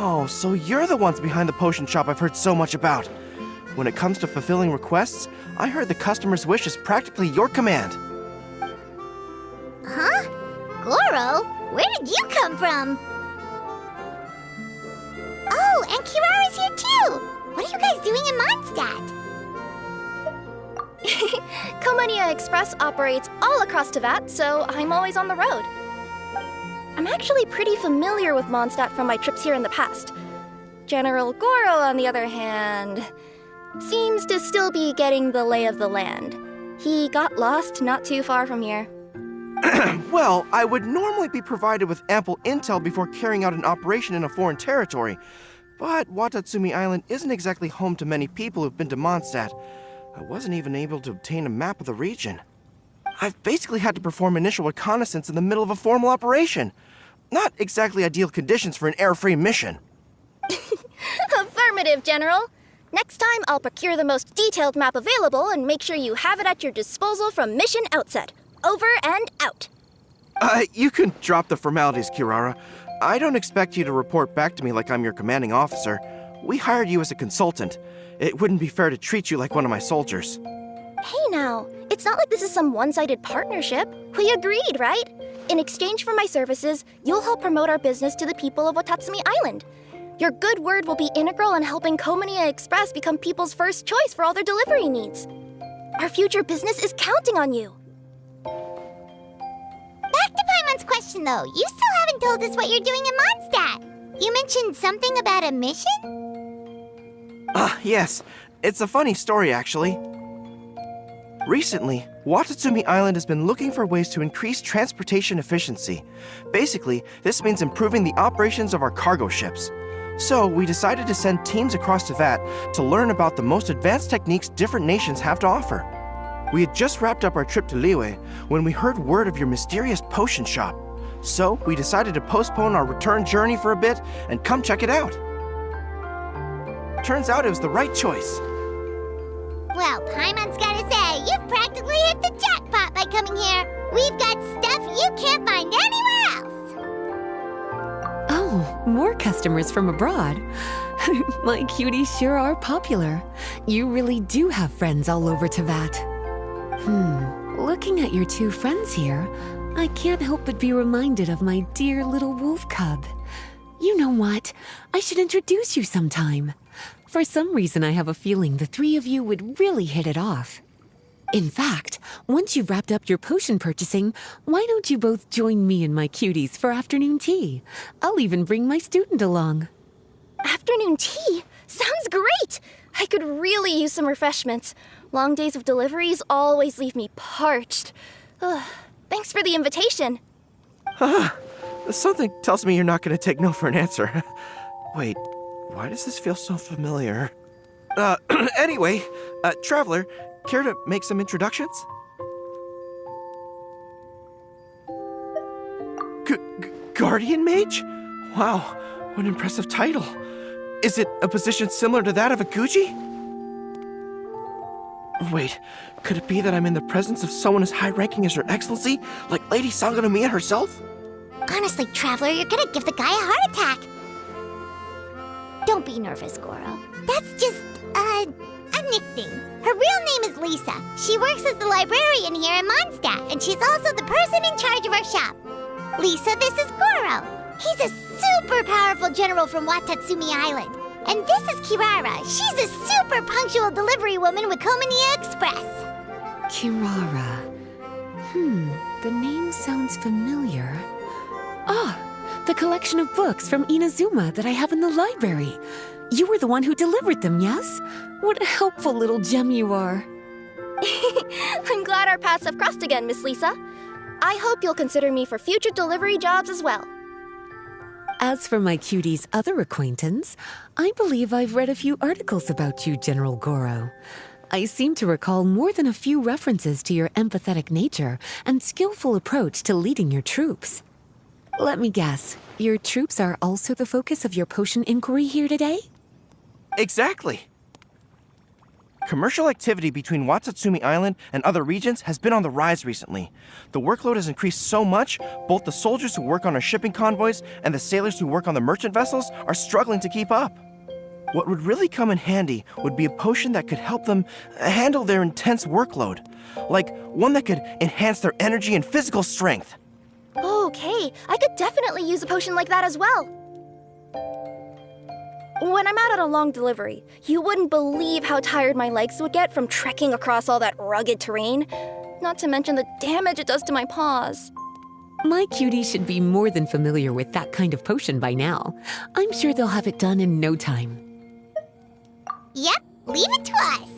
Oh, so you're the ones behind the potion shop I've heard so much about. When it comes to fulfilling requests, I heard the customer's wish is practically your command. Huh? Goro? Where did you come from? Oh, and Kirara's here too! What are you guys doing in Mondstadt? Comania Express operates all across Teyvat, so I'm always on the road. I'm actually pretty familiar with Mondstadt from my trips here in the past. General Goro, on the other hand, seems to still be getting the lay of the land. He got lost not too far from here. Well, I would normally be provided with ample intel before carrying out an operation in a foreign territory, but Watatsumi Island isn't exactly home to many people who've been to Mondstadt. I wasn't even able to obtain a map of the region. I've basically had to perform initial reconnaissance in the middle of a formal operation. Not exactly ideal conditions for an air-free mission. Affirmative, General. Next time, I'll procure the most detailed map available and make sure you have it at your disposal from mission outset. Over and out. You can drop the formalities, Kirara. I don't expect you to report back to me like I'm your commanding officer. We hired you as a consultant. It wouldn't be fair to treat you like one of my soldiers. Hey now, it's not like this is some one-sided partnership. We agreed, right? In exchange for my services, you'll help promote our business to the people of Watatsumi Island. Your good word will be integral in helping Comania Express become people's first choice for all their delivery needs. Our future business is counting on you. Back to Paimon's question though, you still haven't told us what you're doing in Mondstadt. You mentioned something about a mission? Yes. It's a funny story, actually. Recently, Watatsumi Island has been looking for ways to increase transportation efficiency. Basically, this means improving the operations of our cargo ships. So, we decided to send teams across Teyvat to learn about the most advanced techniques different nations have to offer. We had just wrapped up our trip to Liyue when we heard word of your mysterious potion shop. So, we decided to postpone our return journey for a bit and come check it out. Turns out it was the right choice. Well, Paimon's gotta say, you've practically hit the jackpot by coming here. We've got stuff you can't find anywhere else. Oh, more customers from abroad. My cuties sure are popular. You really do have friends all over Teyvat. Looking at your two friends here, I can't help but be reminded of my dear little wolf cub. You know what? I should introduce you sometime. For some reason, I have a feeling the three of you would really hit it off. In fact, once you've wrapped up your potion purchasing, why don't you both join me and my cuties for afternoon tea? I'll even bring my student along. Afternoon tea? Sounds great! I could really use some refreshments. Long days of deliveries always leave me parched. Thanks for the invitation. Something tells me you're not going to take no for an answer. Wait, why does this feel so familiar? Anyway, Traveler, care to make some introductions? Guardian Mage? Wow, what an impressive title. Is it a position similar to that of a Guji? Wait, could it be that I'm in the presence of someone as high-ranking as Her Excellency, like Lady Sangonomiya herself? Honestly, Traveler, you're gonna give the guy a heart attack. Don't be nervous, Goro. That's just, a nickname. Her real name is Lisa. She works as the librarian here in Mondstadt, and she's also the person in charge of our shop. Lisa, this is Goro. He's a super powerful general from Watatsumi Island. And this is Kirara. She's a super punctual delivery woman with Comania Express. Kirara. The name sounds familiar. Ah, the collection of books from Inazuma that I have in the library. You were the one who delivered them, yes? What a helpful little gem you are. I'm glad our paths have crossed again, Miss Lisa. I hope you'll consider me for future delivery jobs as well. As for my cutie's other acquaintance, I believe I've read a few articles about you, General Goro. I seem to recall more than a few references to your empathetic nature and skillful approach to leading your troops. Let me guess, your troops are also the focus of your potion inquiry here today? Exactly. Commercial activity between Watatsumi Island and other regions has been on the rise recently. The workload has increased so much, both the soldiers who work on our shipping convoys and the sailors who work on the merchant vessels are struggling to keep up. What would really come in handy would be a potion that could help them handle their intense workload. Like one that could enhance their energy and physical strength. Okay, I could definitely use a potion like that as well. When I'm out on a long delivery, you wouldn't believe how tired my legs would get from trekking across all that rugged terrain. Not to mention the damage it does to my paws. My cutie should be more than familiar with that kind of potion by now. I'm sure they'll have it done in no time. Yep, leave it to us.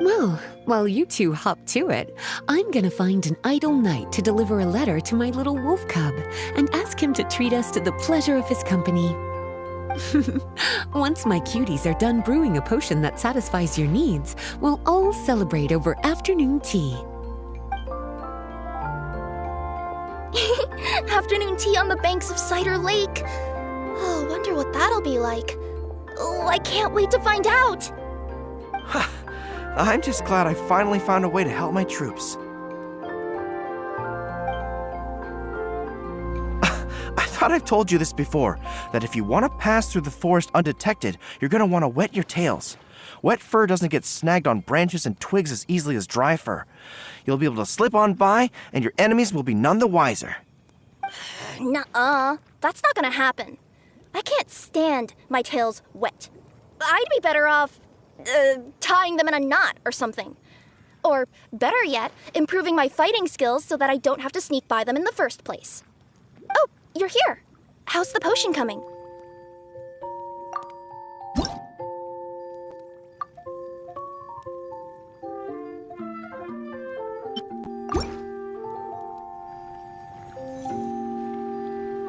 Well, while you two hop to it, I'm gonna find an idle knight to deliver a letter to my little wolf cub and ask him to treat us to the pleasure of his company. Once my cuties are done brewing a potion that satisfies your needs, we'll all celebrate over afternoon tea. Afternoon tea on the banks of Cider Lake. Oh, wonder what that'll be like. Oh, I can't wait to find out. I'm just glad I finally found a way to help my troops. I thought I've told you this before, that if you want to pass through the forest undetected, you're going to want to wet your tails. Wet fur doesn't get snagged on branches and twigs as easily as dry fur. You'll be able to slip on by, and your enemies will be none the wiser. Nuh-uh, that's not gonna happen. I can't stand my tails wet. I'd be better off tying them in a knot or something. Or, better yet, improving my fighting skills so that I don't have to sneak by them in the first place. Oh, you're here. How's the potion coming?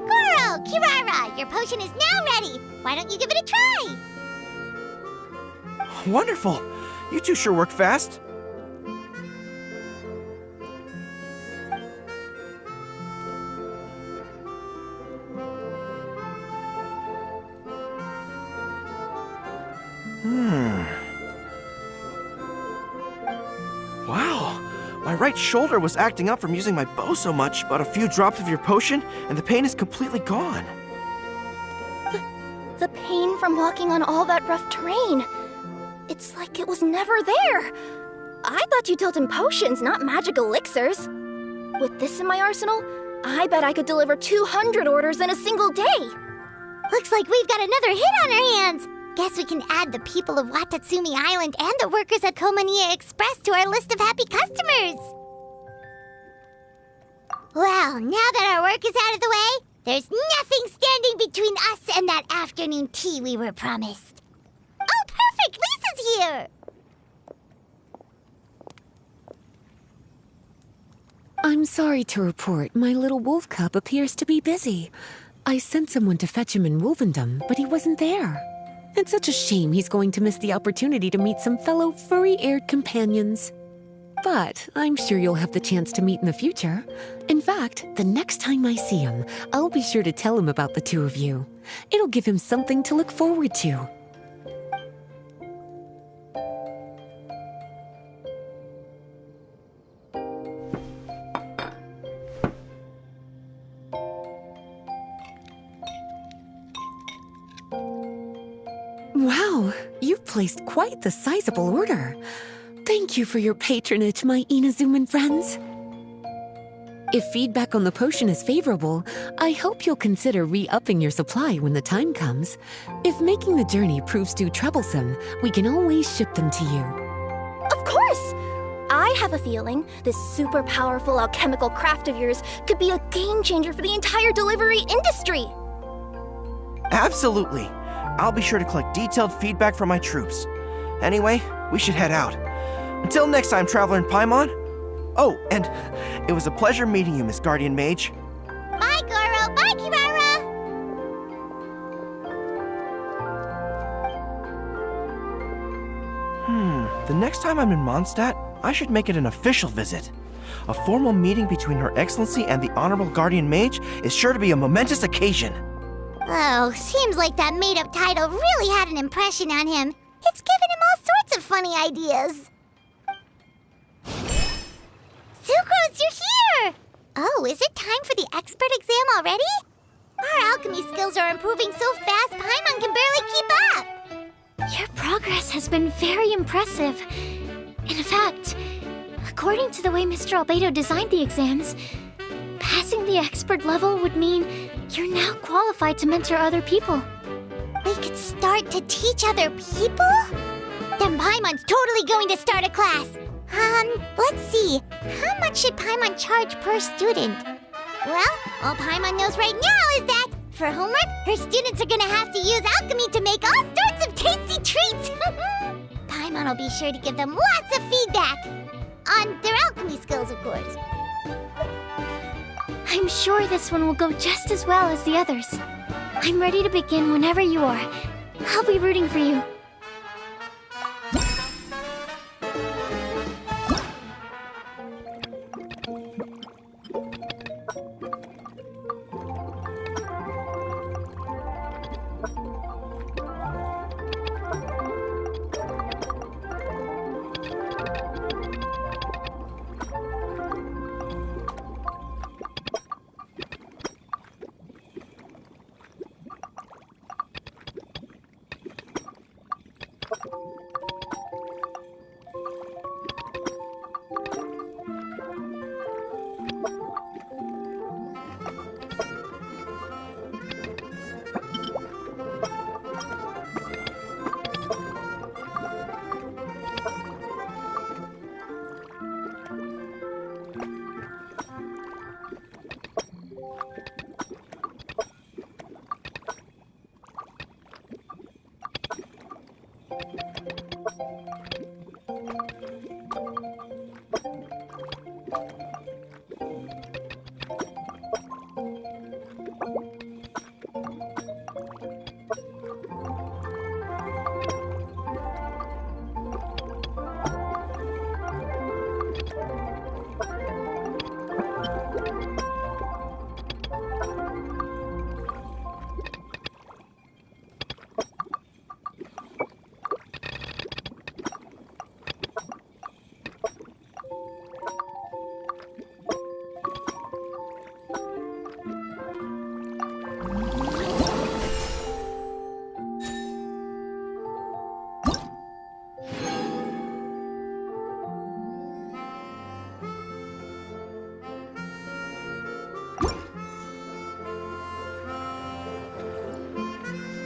Goro, Kirara, your potion is now ready. Why don't you give it a try? Wonderful! You two sure work fast. Wow, my right shoulder was acting up from using my bow so much, but a few drops of your potion and the pain is completely gone. The pain from walking on all that rough terrain. It's like it was never there. I thought you dealt in potions, not magic elixirs. With this in my arsenal, I bet I could deliver 200 orders in a single day. Looks like we've got another hit on our hands. Guess we can add the people of Watatsumi Island and the workers at Komaniya Express to our list of happy customers. Well, now that our work is out of the way, there's nothing standing between us and that afternoon tea we were promised. Oh, perfect! Lisa's here! I'm sorry to report my little wolf cub appears to be busy. I sent someone to fetch him in Wolvendom, but he wasn't there. It's such a shame he's going to miss the opportunity to meet some fellow furry-haired companions. But I'm sure you'll have the chance to meet in the future. In fact, the next time I see him, I'll be sure to tell him about the two of you. It'll give him something to look forward to. Wow, you've placed quite the sizable order. Thank you for your patronage, my Inazuman friends. If feedback on the potion is favorable, I hope you'll consider re-upping your supply when the time comes. If making the journey proves too troublesome, we can always ship them to you. Of course! I have a feeling this super powerful alchemical craft of yours could be a game changer for the entire delivery industry. Absolutely. I'll be sure to collect detailed feedback from my troops. Anyway, we should head out. Until next time, Traveler in Paimon. Oh, and it was a pleasure meeting you, Miss Guardian Mage. Bye, Goro! Bye, Kirara! The next time I'm in Mondstadt, I should make it an official visit. A formal meeting between Her Excellency and the Honorable Guardian Mage is sure to be a momentous occasion. Oh, seems like that made-up title really had an impression on him. It's given him all sorts of funny ideas. Sucrose, you're here! Oh, is it time for the expert exam already? Our alchemy skills are improving so fast, Paimon can barely keep up. Your progress has been very impressive. In fact, according to the way Mr. Albedo designed the exams, passing the expert level would mean you're now qualified to mentor other people. We could start to teach other people? Then Paimon's totally going to start a class. Let's see. How much should Paimon charge per student? Well, all Paimon knows right now is that, for homework, her students are gonna have to use alchemy to make all sorts of tasty treats. Paimon will be sure to give them lots of feedback. On their alchemy skills, of course. I'm sure this one will go just as well as the others. I'm ready to begin whenever you are. I'll be rooting for you.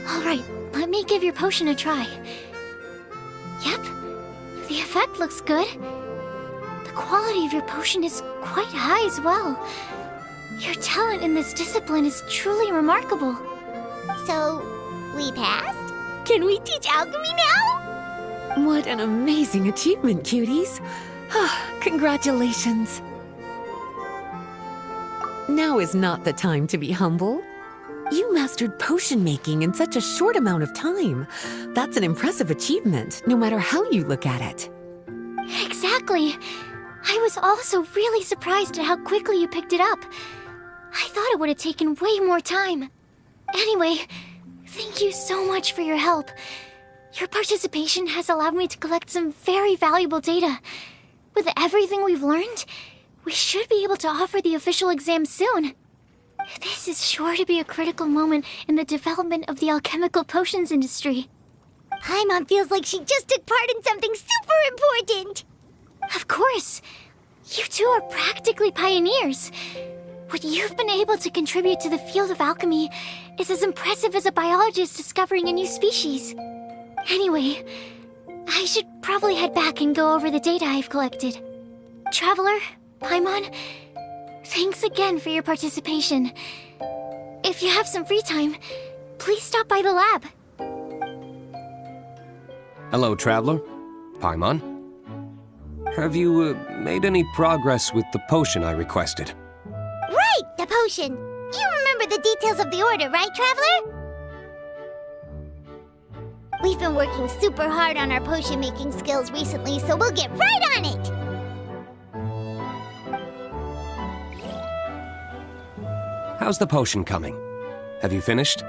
Alright, let me give your potion a try. Yep, the effect looks good. The quality of your potion is quite high as well. Your talent in this discipline is truly remarkable. So, we passed? Can we teach alchemy now? What an amazing achievement, cuties. Congratulations. Now is not the time to be humble. You mastered potion making in such a short amount of time. That's an impressive achievement, no matter how you look at it. Exactly. I was also really surprised at how quickly you picked it up. I thought it would have taken way more time. Anyway, thank you so much for your help. Your participation has allowed me to collect some very valuable data. With everything we've learned, we should be able to offer the official exam soon. This is sure to be a critical moment in the development of the alchemical potions industry. Paimon feels like she just took part in something super important. Of course. You two are practically pioneers. What you've been able to contribute to the field of alchemy is as impressive as a biologist discovering a new species. Anyway, I should probably head back and go over the data I've collected. Traveler, Paimon, thanks again for your participation. If you have some free time, please stop by the lab. Hello, Traveler. Paimon. Have you made any progress with the potion I requested? Right, the potion. You remember the details of the order, right, Traveler? We've been working super hard on our potion-making skills recently, so we'll get right on it! How's the potion coming? Have you finished?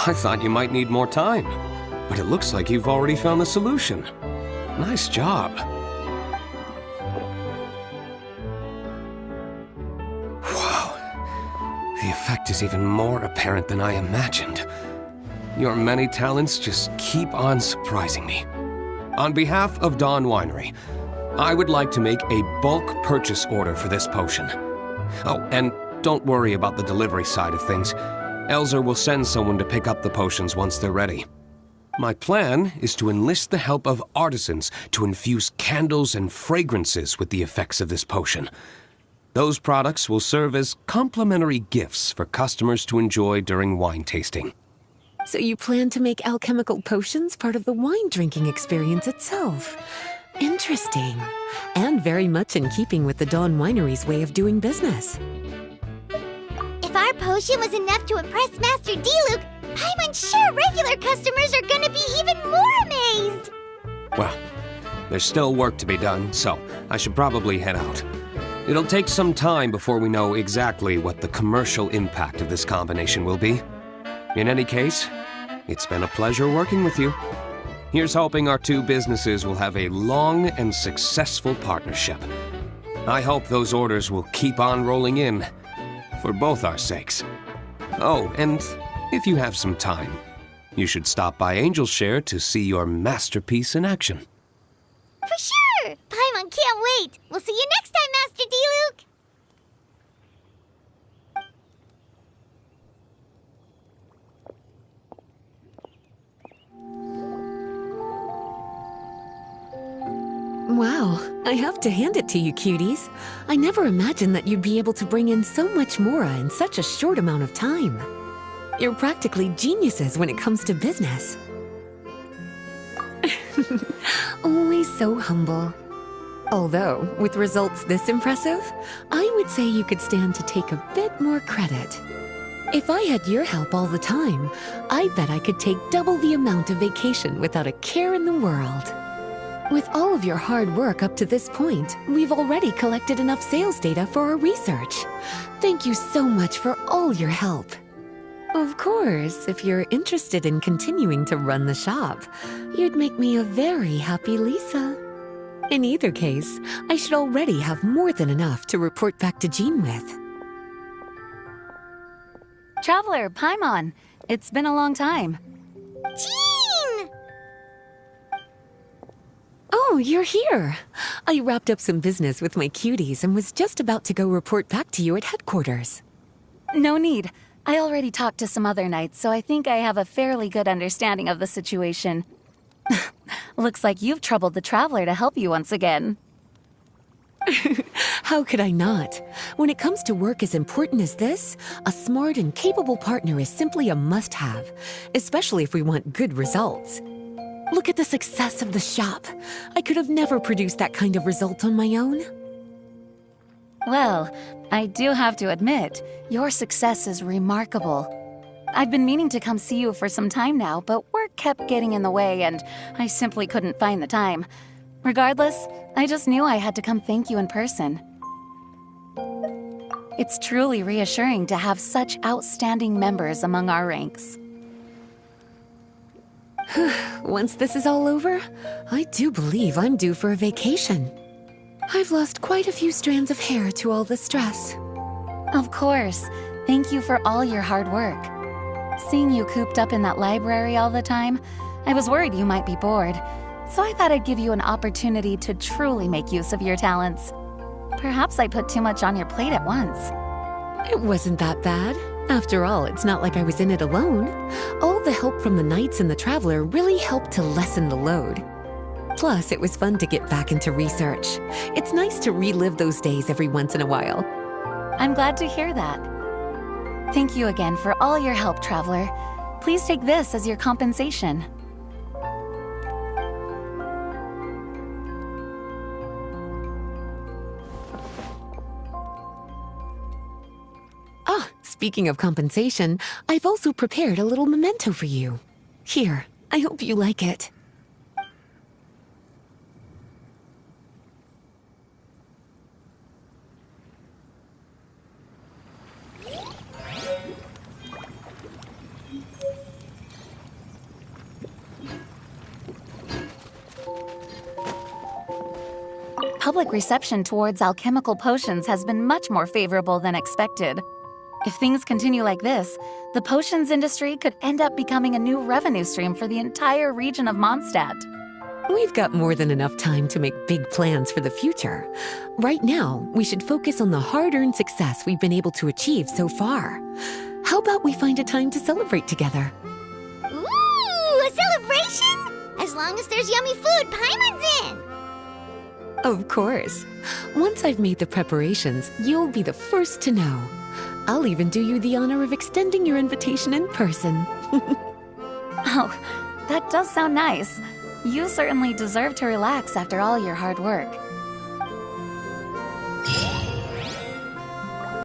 I thought you might need more time, but it looks like you've already found the solution. Nice job. Wow. The effect is even more apparent than I imagined. Your many talents just keep on surprising me. On behalf of Dawn Winery, I would like to make a bulk purchase order for this potion. Oh, and don't worry about the delivery side of things. Elzer will send someone to pick up the potions once they're ready. My plan is to enlist the help of artisans to infuse candles and fragrances with the effects of this potion. Those products will serve as complimentary gifts for customers to enjoy during wine tasting. So you plan to make alchemical potions part of the wine drinking experience itself. Interesting. And very much in keeping with the Dawn Winery's way of doing business. If our potion was enough to impress Master Diluc, I'm sure regular customers are gonna be even more amazed! Well, there's still work to be done, so I should probably head out. It'll take some time before we know exactly what the commercial impact of this combination will be. In any case, it's been a pleasure working with you. Here's hoping our two businesses will have a long and successful partnership. I hope those orders will keep on rolling in, for both our sakes. Oh, and if you have some time, you should stop by Angel's Share to see your masterpiece in action. For sure! Paimon can't wait! We'll see you next time, Master Diluc! Wow, I have to hand it to you, cuties. I never imagined that you'd be able to bring in so much mora in such a short amount of time. You're practically geniuses when it comes to business. Always so humble. Although, with results this impressive, I would say you could stand to take a bit more credit. If I had your help all the time, I bet I could take double the amount of vacation without a care in the world. With all of your hard work up to this point, we've already collected enough sales data for our research. Thank you so much for all your help. Of course, if you're interested in continuing to run the shop, you'd make me a very happy Lisa. In either case, I should already have more than enough to report back to Jean with. Traveler, Paimon, it's been a long time. Jean! Oh, you're here. I wrapped up some business with my cuties and was just about to go report back to you at headquarters. No need. I already talked to some other knights, so I think I have a fairly good understanding of the situation. Looks like you've troubled the Traveler to help you once again. How could I not? When it comes to work as important as this, a smart and capable partner is simply a must-have, especially if we want good results. Look at the success of the shop. I could have never produced that kind of result on my own. Well, I do have to admit, your success is remarkable. I've been meaning to come see you for some time now, but work kept getting in the way and I simply couldn't find the time. Regardless, I just knew I had to come thank you in person. It's truly reassuring to have such outstanding members among our ranks. Once this is all over, I do believe I'm due for a vacation. I've lost quite a few strands of hair to all the stress. Of course. Thank you for all your hard work. Seeing you cooped up in that library all the time, I was worried you might be bored. So I thought I'd give you an opportunity to truly make use of your talents. Perhaps I put too much on your plate at once. It wasn't that bad. After all, it's not like I was in it alone. All the help from the Knights and the Traveler really helped to lessen the load. Plus, it was fun to get back into research. It's nice to relive those days every once in a while. I'm glad to hear that. Thank you again for all your help, Traveler. Please take this as your compensation. Ah, speaking of compensation, I've also prepared a little memento for you. Here, I hope you like it. public reception towards alchemical potions has been much more favorable than expected. If things continue like this, the potions industry could end up becoming a new revenue stream for the entire region of Mondstadt. We've got more than enough time to make big plans for the future. Right now, we should focus on the hard-earned success we've been able to achieve so far. How about we find a time to celebrate together? Ooh, a celebration? As long as there's yummy food, Paimon's in! Of course. Once I've made the preparations, you'll be the first to know. I'll even do you the honor of extending your invitation in person. Oh, that does sound nice. You certainly deserve to relax after all your hard work.